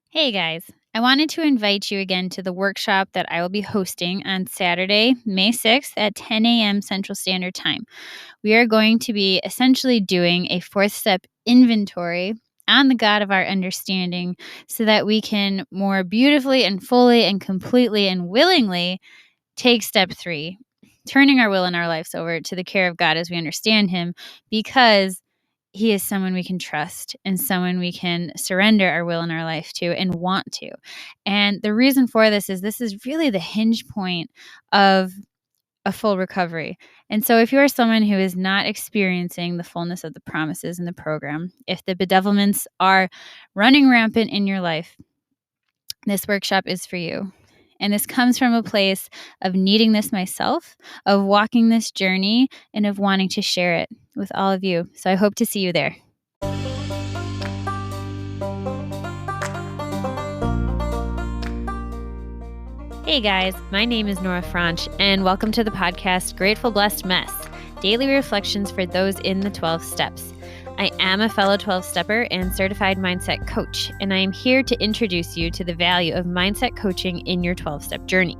Hey guys, I wanted to invite you again to the workshop that I will be hosting on Saturday, May 6th at 10 a.m. Central Standard Time. We are going to be essentially doing a fourth step inventory on the God of our understanding so that we can more beautifully and fully and completely and willingly take step 3, turning our will and our lives over to the care of God as we understand Him, because He is someone we can trust and someone we can surrender our will and our life to and want to. And the reason for this is really the hinge point of a full recovery. And so if you are someone who is not experiencing the fullness of the promises in the program, if the bedevilments are running rampant in your life, this workshop is for you. And this comes from a place of needing this myself, of walking this journey, and of wanting to share it with all of you. So I hope to see you there. Hey guys, my name is Nora Franche, and welcome to the podcast Grateful Blessed Mess, daily reflections for those in the 12 steps. I am a fellow 12-stepper and certified mindset coach, and I am here to introduce you to the value of mindset coaching in your 12-step journey.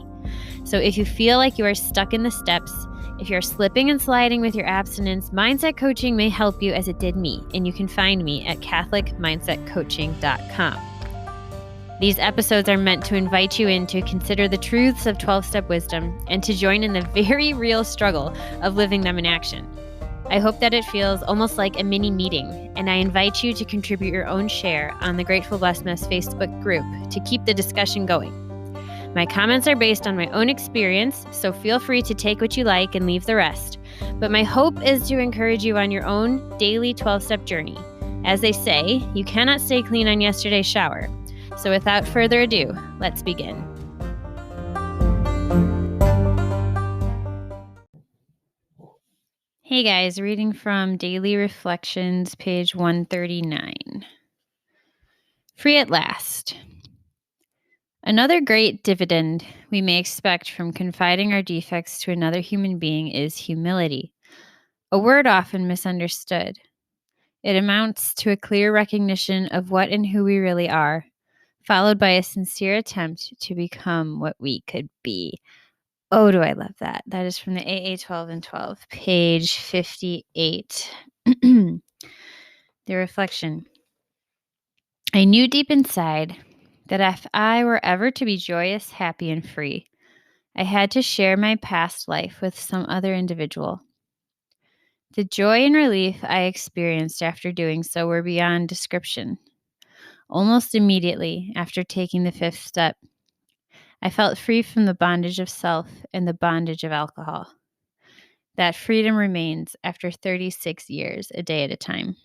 So if you feel like you are stuck in the steps, if you're slipping and sliding with your abstinence, mindset coaching may help you as it did me, and you can find me at CatholicMindsetCoaching.com. These episodes are meant to invite you in to consider the truths of 12-step wisdom and to join in the very real struggle of living them in action. I hope that it feels almost like a mini meeting, and I invite you to contribute your own share on the Grateful Blessed Mess Facebook group to keep the discussion going. My comments are based on my own experience, so feel free to take what you like and leave the rest. But my hope is to encourage you on your own daily 12-step journey. As they say, you cannot stay clean on yesterday's shower. So without further ado, let's begin. Hey guys, reading from Daily Reflections, page 139. Free at last. Another great dividend we may expect from confiding our defects to another human being is humility, a word often misunderstood. It amounts to a clear recognition of what and who we really are, followed by a sincere attempt to become what we could be. Oh, do I love that. That is from the AA 12 and 12, page 58. The reflection. I knew deep inside that if I were ever to be joyous, happy, and free, I had to share my past life with some other individual. The joy and relief I experienced after doing so were beyond description. Almost immediately after taking the fifth step, I felt free from the bondage of self and the bondage of alcohol. That freedom remains after 36 years, a day at a time.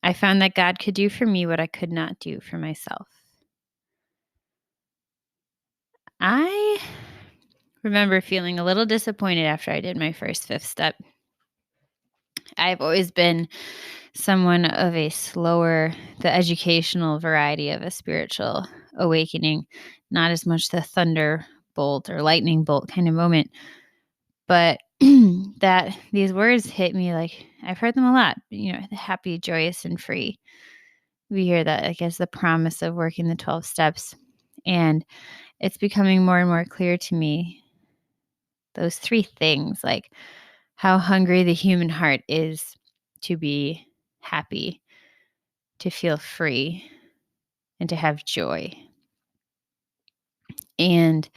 I found that God could do for me what I could not do for myself. I remember feeling a little disappointed after I did my first fifth step. I've always been someone of a slower, the educational variety of a spiritual awakening, not as much the thunderbolt or lightning bolt kind of moment. But that these words hit me like I've heard them a lot, happy, joyous, and free. We hear that like as the promise of working the 12 steps. And it's becoming more and more clear to me, those three things, like how hungry the human heart is to be happy, to feel free, and to have joy. And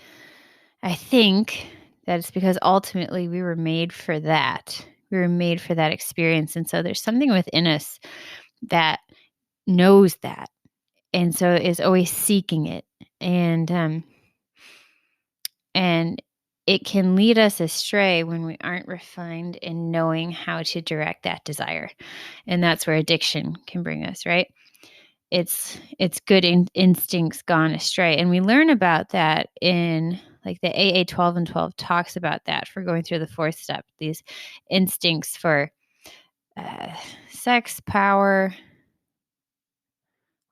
I think that it's because ultimately we were made for that. We were made for that experience. And so there's something within us that knows that. And so is always seeking it. And it can lead us astray when we aren't refined in knowing how to direct that desire. And that's where addiction can bring us, right? It's good instincts gone astray. And we learn about that in like the AA 12 and 12 talks about that for going through the fourth step, these instincts for sex, power.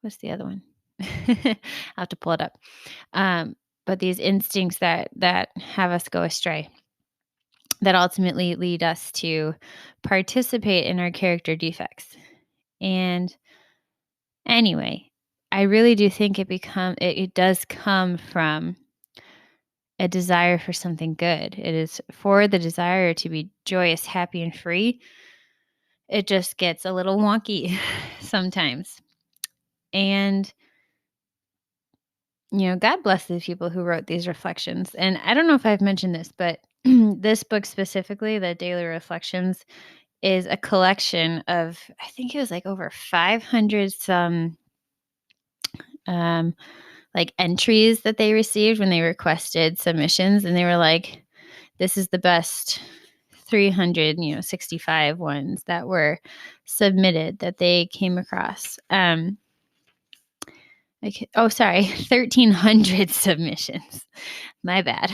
What's the other one? I'll have to pull it up. But these instincts that have us go astray, that ultimately lead us to participate in our character defects. And anyway, I really do think it does come from a desire for something good. It is for the desire to be joyous, happy, and free. It just gets a little wonky sometimes. And, God bless the people who wrote these reflections. And I don't know if I've mentioned this, but this book specifically, the Daily Reflections, is a collection of, I think it was like over 500 some like entries that they received when they requested submissions. And they were like, this is the best 365 ones that were submitted that they came across. 1,300 submissions. My bad.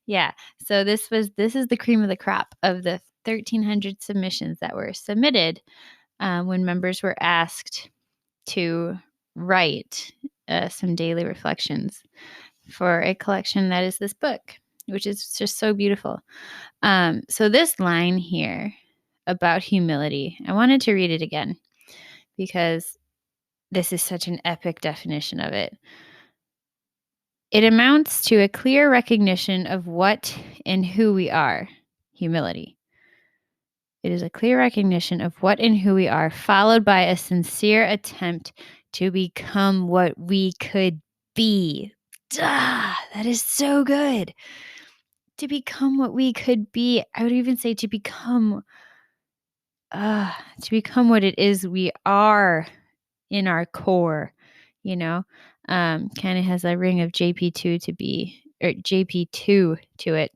Yeah. So this is the cream of the crop of the 1,300 submissions that were submitted when members were asked to write some daily reflections for a collection that is this book, which is just so beautiful. So this line here about humility, I wanted to read it again because this is such an epic definition of it. It amounts to a clear recognition of what and who we are, humility. It is a clear recognition of what and who we are, followed by a sincere attempt to become what we could be. That is so good. To become what we could be. I would even say to become what it is we are in our core, kind of has a ring of JP2 to it.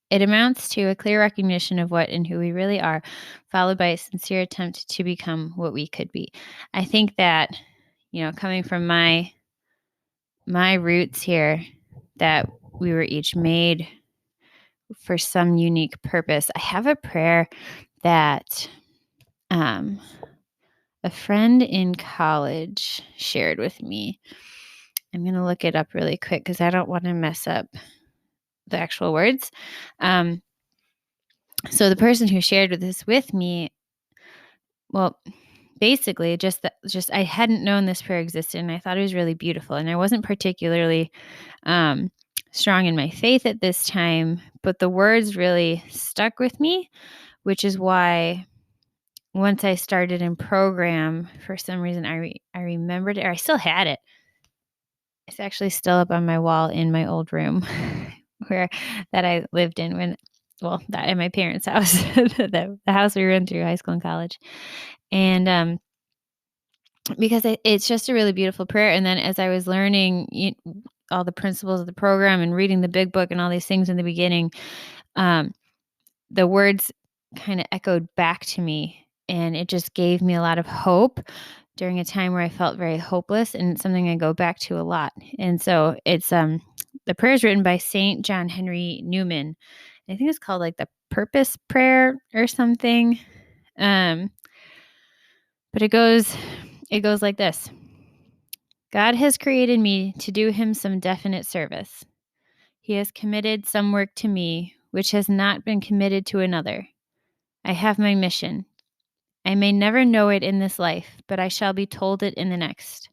It amounts to a clear recognition of what and who we really are, followed by a sincere attempt to become what we could be. I think that, coming from my roots here, that we were each made for some unique purpose. I have a prayer that a friend in college shared with me. I'm going to look it up really quick because I don't want to mess up the actual words. So the person who shared this with me, well, basically just I hadn't known this prayer existed, and I thought it was really beautiful, and I wasn't particularly strong in my faith at this time, but the words really stuck with me, which is why once I started in program, for some reason I remembered it, or I still had it. It's actually still up on my wall in my old room that I lived in at my parents' house, the house we were in through high school and college. And because it's just a really beautiful prayer. And then as I was learning all the principles of the program and reading the big book and all these things in the beginning, the words kind of echoed back to me, and it just gave me a lot of hope during a time where I felt very hopeless, and it's something I go back to a lot. And so it's the prayer is written by Saint John Henry Newman. I think it's called like the Purpose Prayer or something. But it goes like this. God has created me to do him some definite service. He has committed some work to me which has not been committed to another. I have my mission. I may never know it in this life, but I shall be told it in the next.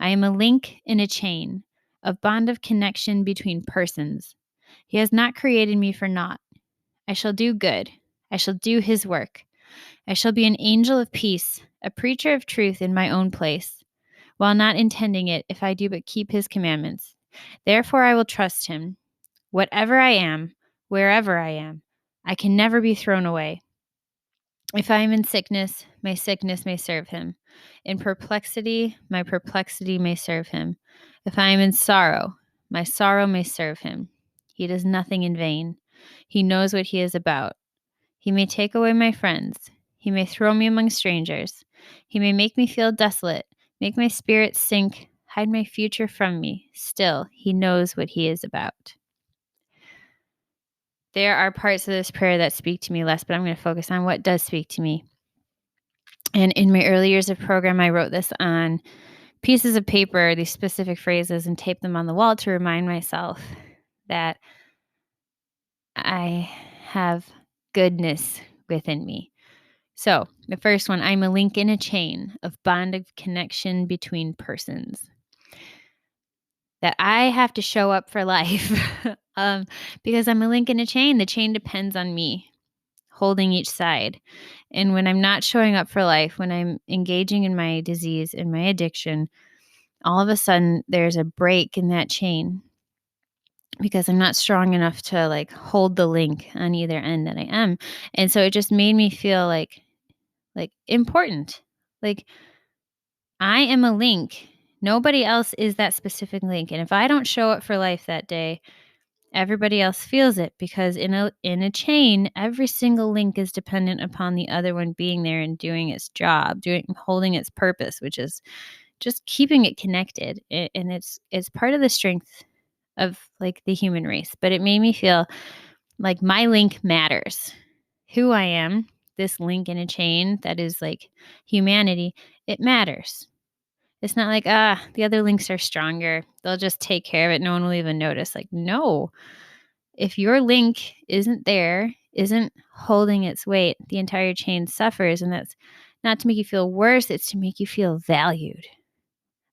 I am a link in a chain, a bond of connection between persons. He has not created me for naught. I shall do good. I shall do his work. I shall be an angel of peace, a preacher of truth in my own place, while not intending it if I do but keep his commandments. Therefore I will trust him. Whatever I am, wherever I am, I can never be thrown away. If I am in sickness, my sickness may serve him. In perplexity, my perplexity may serve him. If I am in sorrow, my sorrow may serve him. He does nothing in vain. He knows what he is about. He may take away my friends. He may throw me among strangers. He may make me feel desolate, make my spirit sink, hide my future from me. Still, he knows what he is about. There are parts of this prayer that speak to me less, but I'm going to focus on what does speak to me. And in my early years of program, I wrote this on pieces of paper, these specific phrases, and taped them on the wall to remind myself that I have goodness within me. So the first one, I'm a link in a chain of bond of connection between persons. That I have to show up for life because I'm a link in a chain. The chain depends on me holding each side. And when I'm not showing up for life, when I'm engaging in my disease and my addiction, all of a sudden there's a break in that chain because I'm not strong enough to like hold the link on either end that I am. And so it just made me feel like important. Like I am a link. Nobody else is that specific link. And if I don't show up for life that day, everybody else feels it because in a chain, every single link is dependent upon the other one being there and doing its job, holding its purpose, which is just keeping it connected. And it's part of the strength of like the human race. But it made me feel like my link matters. Who I am, this link in a chain that is like humanity, it matters. It's not like, the other links are stronger. They'll just take care of it. No one will even notice. Like, no. If your link isn't there, isn't holding its weight, the entire chain suffers. And that's not to make you feel worse. It's to make you feel valued.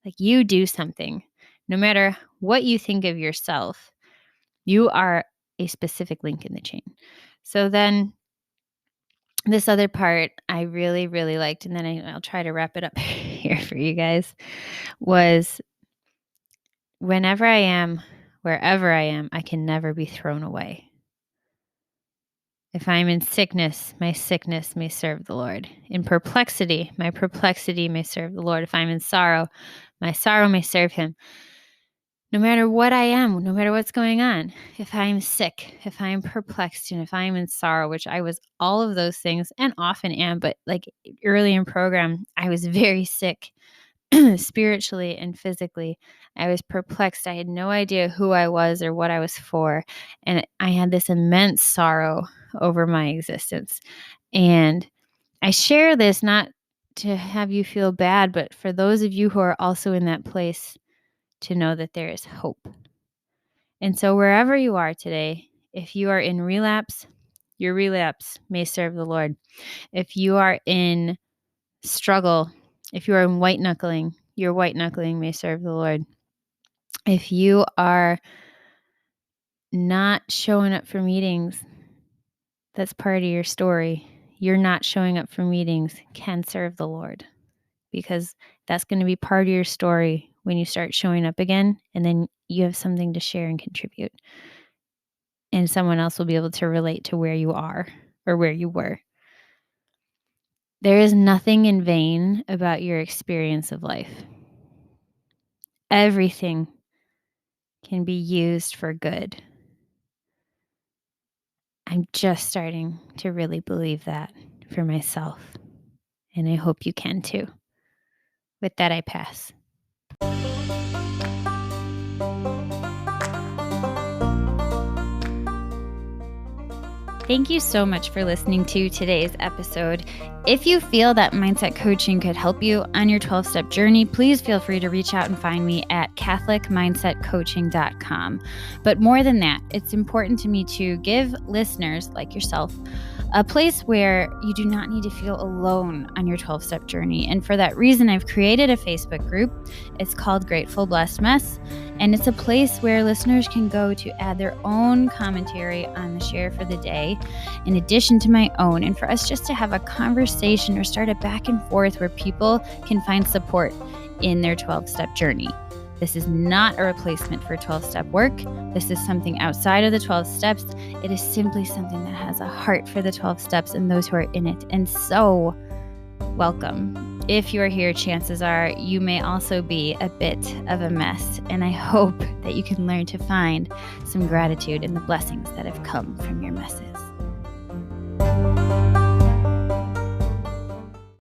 Like you do something. No matter what you think of yourself, you are a specific link in the chain. So then this other part I really, really liked, and then I'll try to wrap it up here for you guys, was whenever I am, wherever I am, I can never be thrown away. If I'm in sickness, my sickness may serve the Lord. In perplexity, my perplexity may serve the Lord. If I'm in sorrow, my sorrow may serve him. No matter what I am, no matter what's going on, if I'm sick, if I'm perplexed, and if I'm in sorrow, which I was all of those things and often am, but like early in program, I was very sick spiritually and physically. I was perplexed. I had no idea who I was or what I was for. And I had this immense sorrow over my existence. And I share this not to have you feel bad, but for those of you who are also in that place, to know that there is hope. And so wherever you are today, if you are in relapse, your relapse may serve the Lord. If you are in struggle, if you are in white knuckling, your white knuckling may serve the Lord. If you are not showing up for meetings, that's part of your story. You're not showing up for meetings can serve the Lord, because that's going to be part of your story when you start showing up again, and then you have something to share and contribute. And someone else will be able to relate to where you are or where you were. There is nothing in vain about your experience of life. Everything can be used for good. I'm just starting to really believe that for myself, and I hope you can too. With that, I pass. Thank you so much for listening to today's episode. If you feel that mindset coaching could help you on your 12-step journey, please feel free to reach out and find me at catholicmindsetcoaching.com. But more than that, it's important to me to give listeners like yourself a place where you do not need to feel alone on your 12-step journey. And for that reason, I've created a Facebook group. It's called Grateful Blessed Mess. And it's a place where listeners can go to add their own commentary on the share for the day, in addition to my own, and for us just to have a conversation or start a back and forth where people can find support in their 12-step journey. This is not a replacement for 12-step work. This is something outside of the 12 steps. It is simply something that has a heart for the 12 steps and those who are in it. And so, welcome. If you're here, chances are you may also be a bit of a mess. And I hope that you can learn to find some gratitude in the blessings that have come from your messes.